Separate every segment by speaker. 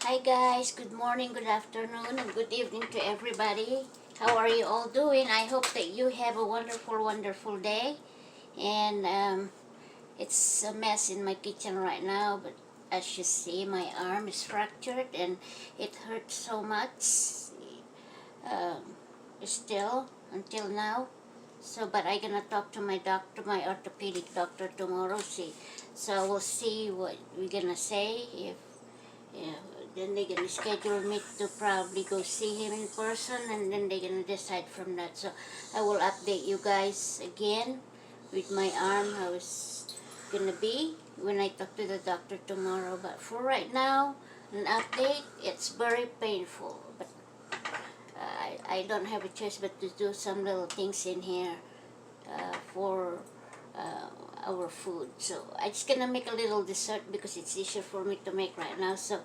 Speaker 1: Hi guys, good morning, good afternoon, and good evening to everybody. How are you all doing? I hope that you have a wonderful day. And it's a mess in my kitchen right now, but as you see, my arm is fractured and it hurts so much um, still until now. So, but I'm gonna talk to my doctor, my orthopedic doctor tomorrow. So we'll see what we're gonna say. If yeah, then they're gonna schedule me to probably go see him in person, and then they're gonna decide from that. So I will update you guys again with my arm how it's gonna be when I talk to the doctor tomorrow. But for right now, an update. It's very painful, but I don't have a choice but to do some little things in here for our food. So I'm just gonna make a little dessert because it's easier for me to make right now. So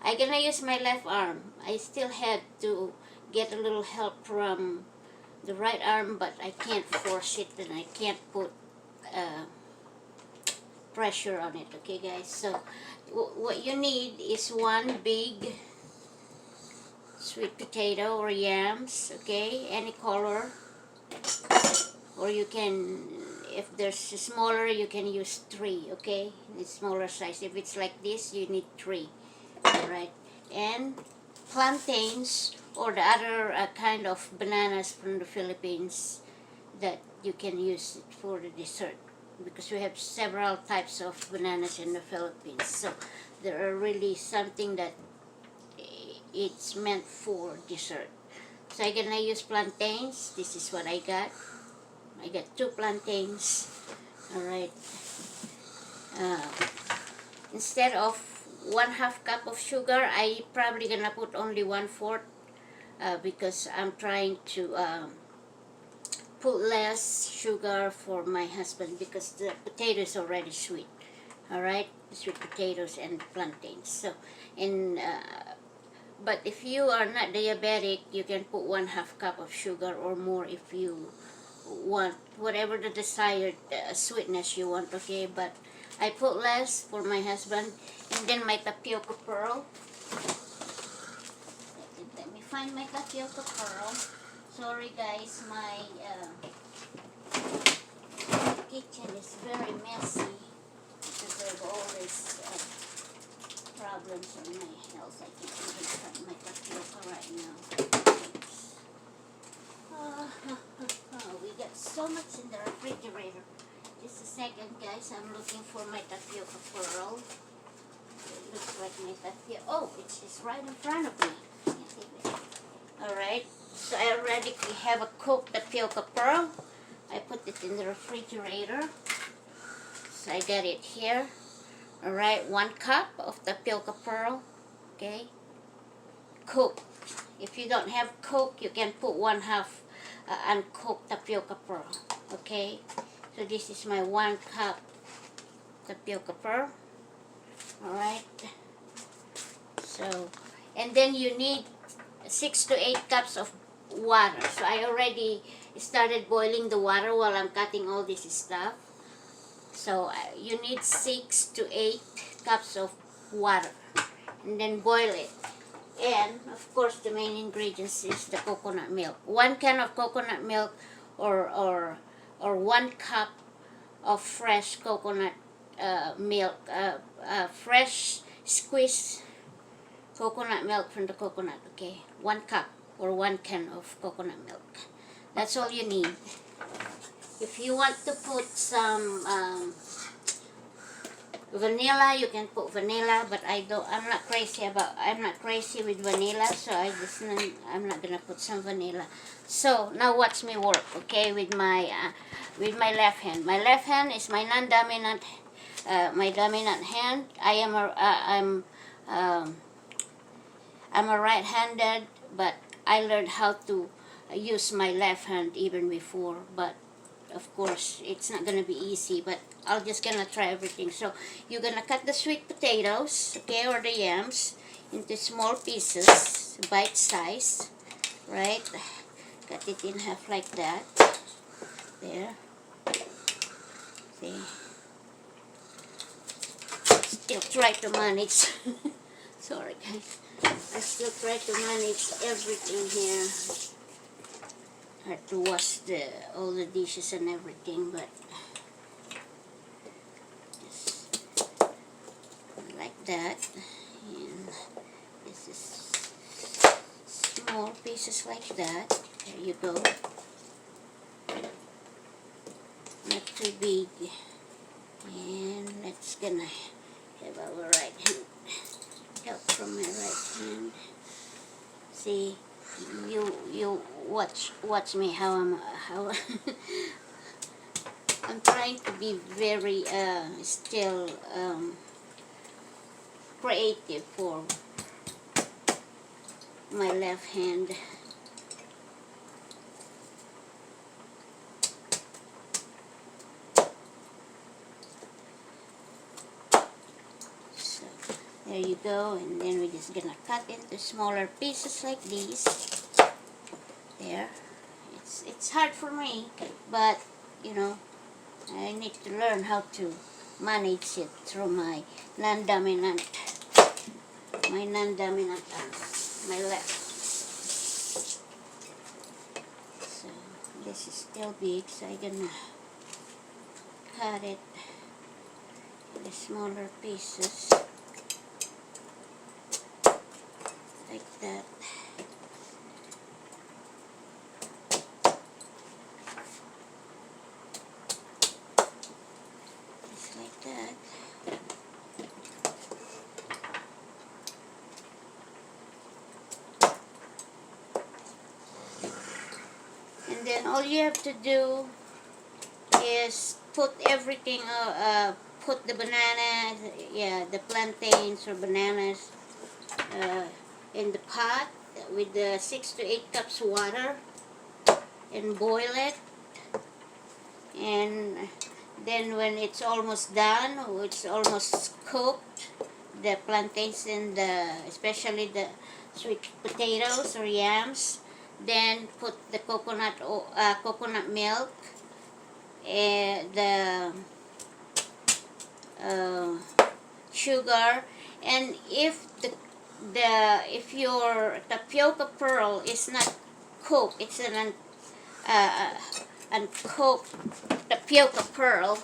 Speaker 1: I'm gonna use my left arm. I still had to get a little help from the right arm, but I can't force it and I can't put pressure on it. Okay guys, so what you need is one big sweet potato or yams, okay, any color, or you can, if there's smaller, you can use 3, okay, the smaller size. If it's like this, you need 3. All right, and plantains or the other kind of bananas from the Philippines that you can use it for the dessert, because we have several types of bananas in the Philippines. So there are really something that it's meant for dessert. So I'm gonna use plantains. This is what I got. I got 2 plantains. Alright. Instead of 1/2 cup of sugar, I probably gonna put only 1/4 because I'm trying to put less sugar for my husband because the potato is already sweet. Alright, sweet potatoes and plantains. So, but if you are not diabetic, you can put 1/2 cup of sugar or more if you want, whatever the desired sweetness you want, okay? But I put less for my husband. And then my tapioca pearl. Let me find my tapioca pearl. Sorry guys, my kitchen is very messy because of all this problems on my health. I can't even find my tapioca right now. We got so much in the refrigerator. Just a second guys, I'm looking for my tapioca pearl. It looks like my tapioca. Oh, it's right in front of me. Alright, so I already have a cooked tapioca pearl. I put it in the refrigerator. So I got it here. Alright, 1 cup of tapioca pearl, okay, cooked. If you don't have cooked, you can put 1/2 uncooked tapioca pearl, okay. So this is my 1 cup tapioca pearl. Alright, so, and then you need 6 to 8 cups of water. So I already started boiling the water while I'm cutting all this stuff. So you need 6 to 8 cups of water, and then boil it. And of course, the main ingredients is the coconut milk. 1 can of coconut milk, or 1 cup of fresh coconut milk, fresh squeezed coconut milk from the coconut. Okay, 1 cup or 1 can of coconut milk. That's all you need. If you want to put some vanilla, you can put vanilla, but I'm not crazy with vanilla, so I'm not gonna put some vanilla. So now watch me work, okay, with my left hand. My left hand is my non-dominant, my dominant hand. I'm a right-handed, but I learned how to use my left hand even before, but of course it's not gonna be easy, but I'm just gonna try everything. So you're gonna cut the sweet potatoes, okay, or the yams, into small pieces, bite size, right? Cut it in half like that. There. See? Still try to manage. Sorry guys. I still try to manage everything here. I have to wash all the dishes and everything, but just like that. And this is small pieces like that. There you go. Not too big. And that's gonna have our right hand. Help from my right hand. See, you watch me how I'm trying to be very still creative for my left hand. So there you go, and then we're just gonna cut into smaller pieces like these. There. It's hard for me, but you know, I need to learn how to manage it through my non-dominant arm, my left. So this is still big, so I'm gonna cut it into smaller pieces like that. Just like that. And then all you have to do is put everything, put the bananas, the plantains or bananas in the pot with the 6 to 8 cups water and boil it. And then when it's almost done, or it's almost cooked, the plantains and especially the sweet potatoes or yams, then put the coconut milk, the sugar, and if if your tapioca pearl is not cooked, it's an uncooked tapioca pearl,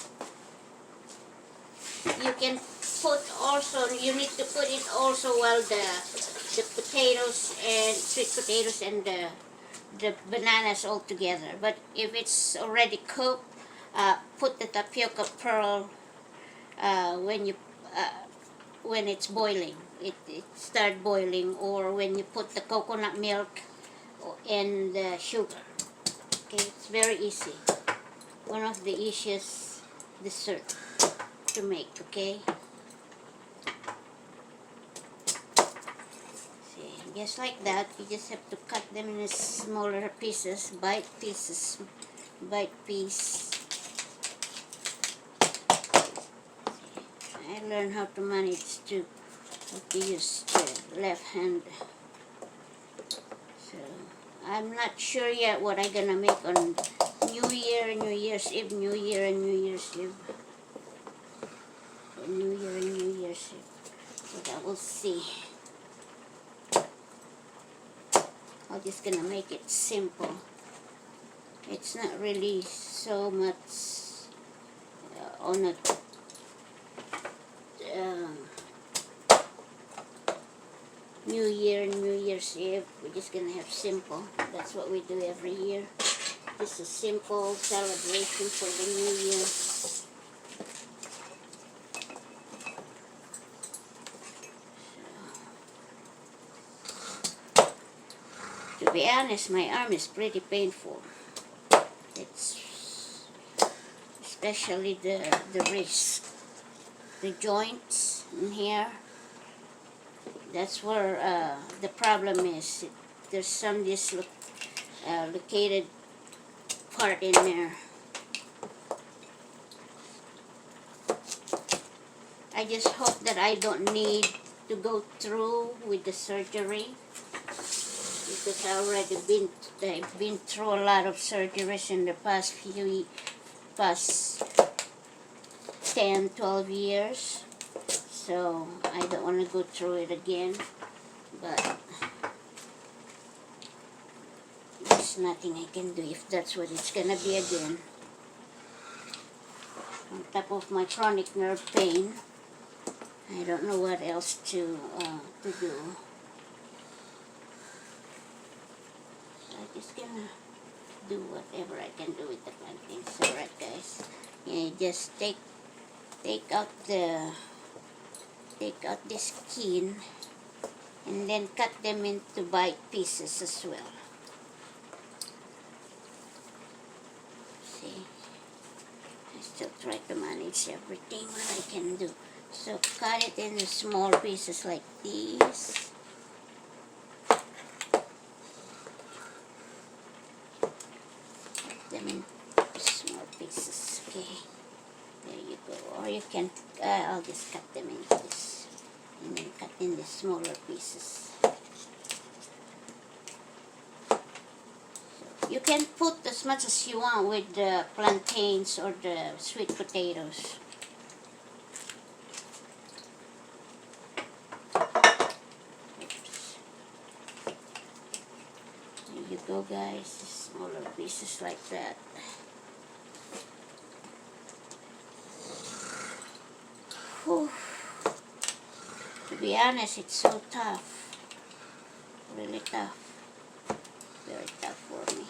Speaker 1: you can put also, you need to put it also while the potatoes and sweet potatoes and the bananas all together. But if it's already cooked, put the tapioca pearl when it's boiling. It start boiling, or when you put the coconut milk and the sugar. Okay, it's very easy. One of the easiest dessert to make. Okay. See, just like that. You just have to cut them in smaller pieces, bite piece. I learned how to manage to use the left hand. So I'm not sure yet what I'm gonna make on New Year and New Year's Eve. New Year and New Year's Eve. New Year and New Year's Eve. So that we'll see. I'm just gonna make it simple. It's not really so much on a New Year and New Year's Eve. We're just gonna have simple. That's what we do every year. Just a simple celebration for the New Year. So, to be honest, my arm is pretty painful. It's especially the wrist, the joints in here. That's where the problem is. There's some dislocated part in there. I just hope that I don't need to go through with the surgery, because I've been through a lot of surgeries in the past 10, 12 years. So I don't want to go through it again. but there's nothing I can do if that's what it's gonna be again. On top of my chronic nerve pain, I don't know what else to do. So I'm just gonna do whatever I can do with the plantains. Alright, guys. Yeah, just take out the skin and then cut them into bite pieces as well. See, I still try to manage everything what I can do. So cut it into small pieces like this. Cut them in small pieces. Okay, there you go. Or you can, I'll just cut them into this, and then cut in the smaller pieces. So you can put as much as you want with the plantains or the sweet potatoes. There you go, guys. Smaller pieces like that. Whew. To be honest, it's so tough. Really tough. Very tough for me.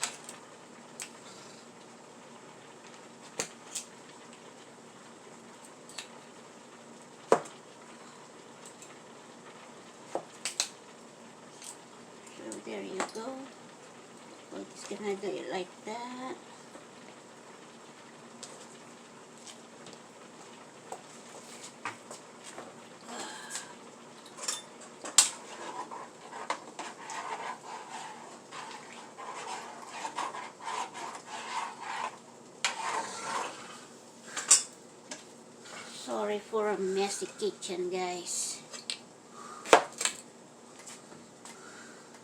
Speaker 1: So there you go. We're just gonna do it like that. Sorry for a messy kitchen, guys.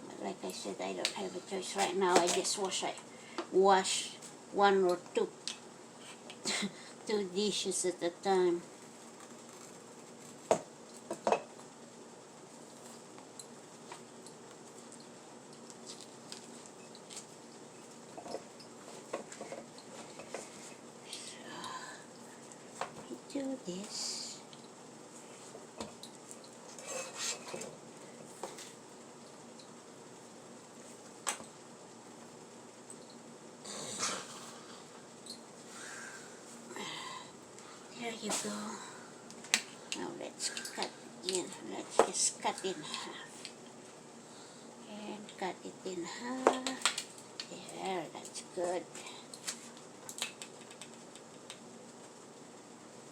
Speaker 1: But like I said, I don't have a choice right now. I just wash one or two two dishes at a time. So do this. There you go. Now let's cut in. Let's just cut in half. And cut it in half. There, that's good.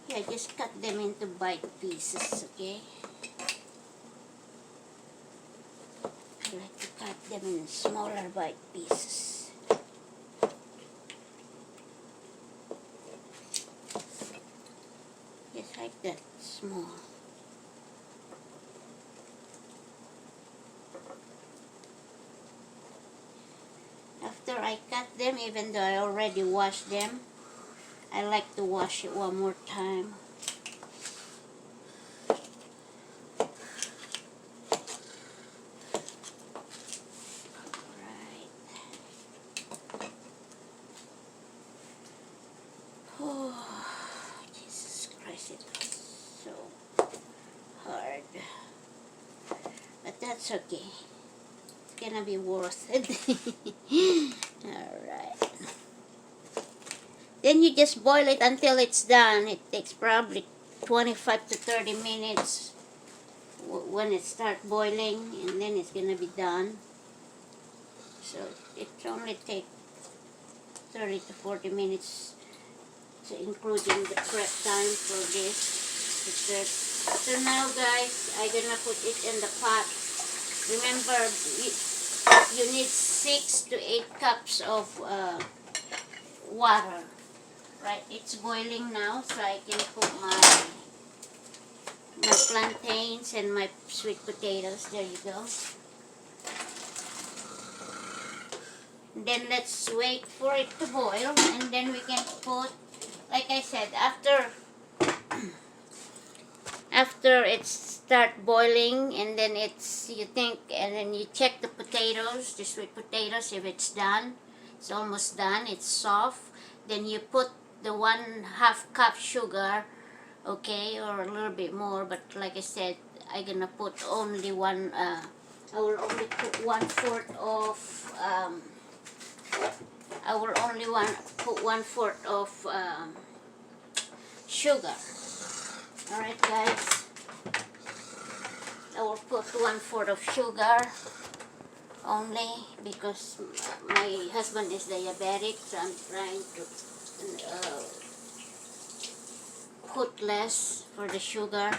Speaker 1: Yeah, just cut them into bite pieces, okay? I like to cut them in smaller bite pieces. Just like that, small. After I cut them, even though I already washed them, I like to wash it one more time. Alright. Oh, Jesus Christ, it was so hard. But that's okay. It's gonna be worth it. Alright. Then you just boil it until it's done. It takes probably 25 to 30 minutes when it starts boiling, and then it's gonna be done. So it only takes 30 to 40 minutes, so including the prep time for this dessert. So now, guys, I'm gonna put it in the pot. Remember, you need 6 to 8 cups of water. Right, it's boiling now, so I can put my plantains and my sweet potatoes. There you go. And then let's wait for it to boil, and then we can put, like I said, after it starts start boiling, and then you think, and then you check the potatoes, the sweet potatoes, if it's done. It's almost done, it's soft. Then you put the 1/2 cup sugar, okay, or a little bit more, but like I said, I'm gonna put only I will only put 1/4 of put 1/4 of sugar. Alright guys, I will put 1/4 of sugar only because my husband is diabetic, so I'm trying to put less for the sugar.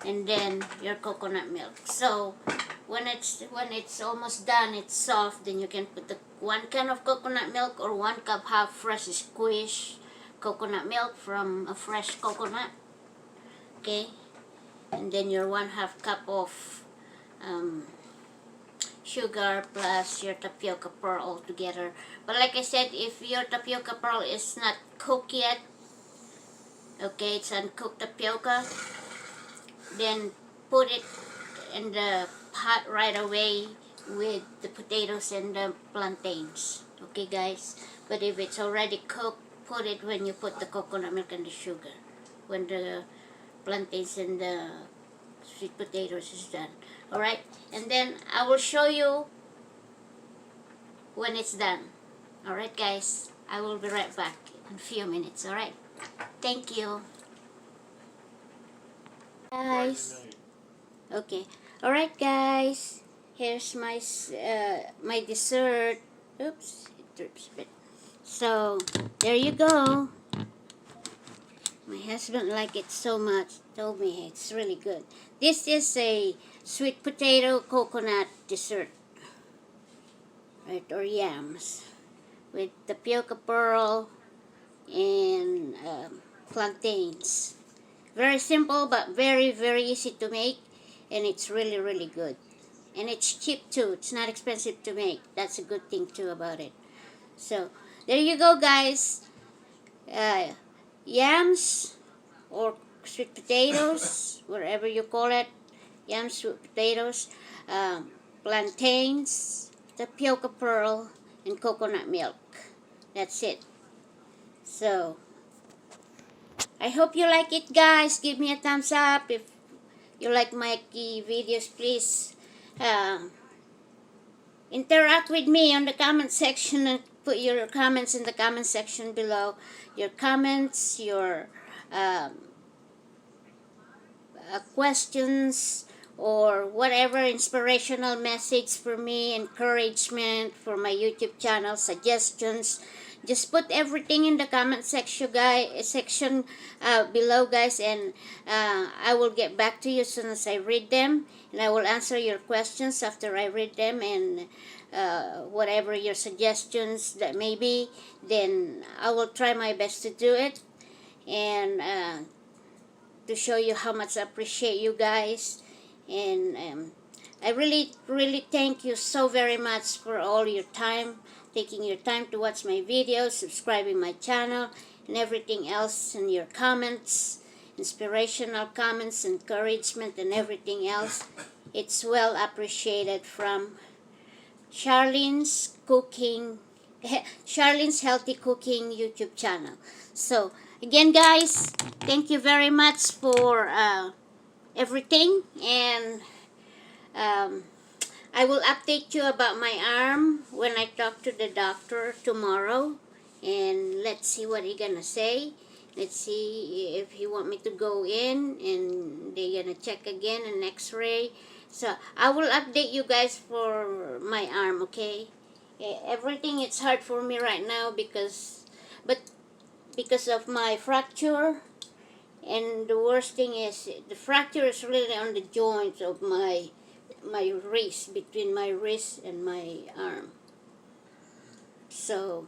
Speaker 1: And then your coconut milk. So when it's almost done, it's soft, then you can put the 1 can of coconut milk or 1 cup half fresh squeezed coconut milk from a fresh coconut, okay, and then your 1/2 cup of sugar plus your tapioca pearl all together. But like I said, if your tapioca pearl is not cooked yet, okay, it's uncooked tapioca, then put it in the pot right away with the potatoes and the plantains, okay guys. But if it's already cooked, put it when you put the coconut milk and the sugar, when the plantains and the sweet potatoes is done. Alright, and then I will show you when it's done. Alright guys, I will be right back in a few minutes. Alright, thank you guys. Okay, alright guys, here's my my dessert. Oops, it drips a bit. So there you go. My husband liked it so much, told me it's really good. This is a sweet potato coconut dessert, right, or yams with tapioca pearl and plantains. Very simple but very easy to make, and it's really good. And it's cheap too. It's not expensive to make. That's a good thing too about it. So there you go guys. Yams or sweet potatoes, whatever you call it. Yams, sweet potatoes, plantains, tapioca pearl, and coconut milk. That's it. So I hope you like it guys. Give me a thumbs up if you like my videos. Please interact with me on the comment section and put your comments in the comment section below. Your comments, your questions, or whatever inspirational message for me, encouragement for my YouTube channel, suggestions. Just put everything in the comment section, below, guys, and I will get back to you as soon as I read them, and I will answer your questions after I read them, and whatever your suggestions that may be, then I will try my best to do it, and to show you how much I appreciate you guys. And I really thank you so very much for all your time, taking your time to watch my videos, subscribing my channel, and everything else, and your comments, inspirational comments, encouragement, and everything else. It's well appreciated from Charlene's Healthy Cooking YouTube channel. So again guys, thank you very much for everything, and I will update you about my arm when I talk to the doctor tomorrow, and let's see what he's gonna say. Let's see if he want me to go in and they're gonna check again an x-ray. So I will update you guys for my arm, okay? Everything is hard for me right now because of my fracture. And the worst thing is, the fracture is really on the joints of my wrist, between my wrist and my arm. So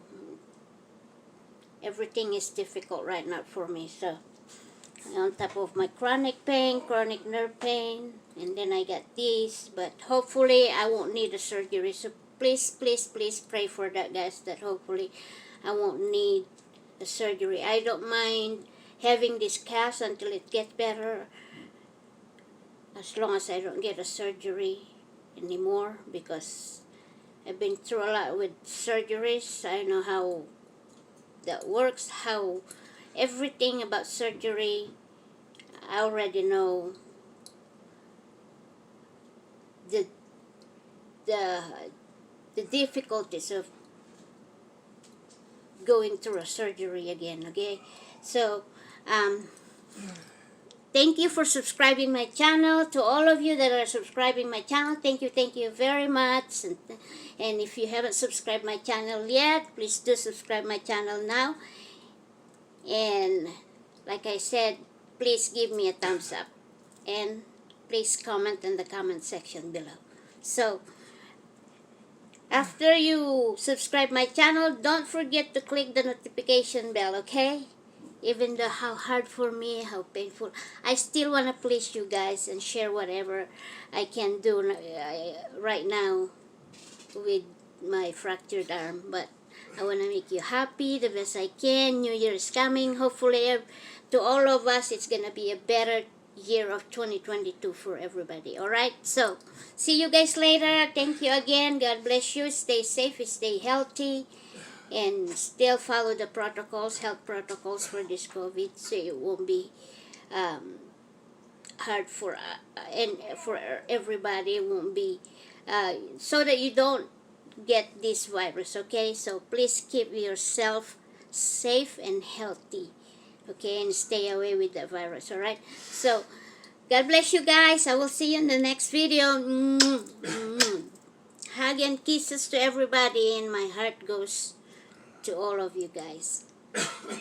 Speaker 1: everything is difficult right now for me. So on top of my chronic pain, chronic nerve pain, and then I got this, but hopefully I won't need a surgery. So please pray for that, guys, that hopefully I won't need a surgery. I don't mind having this cast until it gets better, as long as I don't get a surgery anymore, because I've been through a lot with surgeries. I know how that works, how everything about surgery. I already know the the the difficulties of going through a surgery again. Okay, so thank you for subscribing my channel. To all of you that are subscribing my channel, thank you very much. And if you haven't subscribed my channel yet, please do subscribe my channel now. And like I said, please give me a thumbs up, and please comment in the comment section below. So after you subscribe my channel, don't forget to click the notification bell, okay? Even though how hard for me, how painful, I still want to please you guys and share whatever I can do right now with my fractured arm. But I want to make you happy the best I can. New Year is coming. Hopefully, to all of us, it's going to be a better year of 2022 for everybody. Alright? So, see you guys later. Thank you again. God bless you. Stay safe. Stay healthy. And still follow the protocols, health protocols for this COVID, so it won't be hard for and for everybody. It won't be so that you don't get this virus. Okay, so please keep yourself safe and healthy. Okay, and stay away with the virus. All right. So God bless you guys. I will see you in the next video. Hug and kisses to everybody, and my heart goes to all of you guys.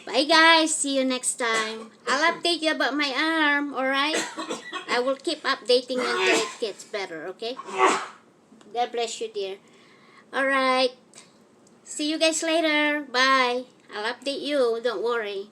Speaker 1: Bye guys, see you next time. I'll update you about my arm, alright? I will keep updating until it gets better, okay? God bless you, dear. Alright, see you guys later. Bye. I'll update you, don't worry.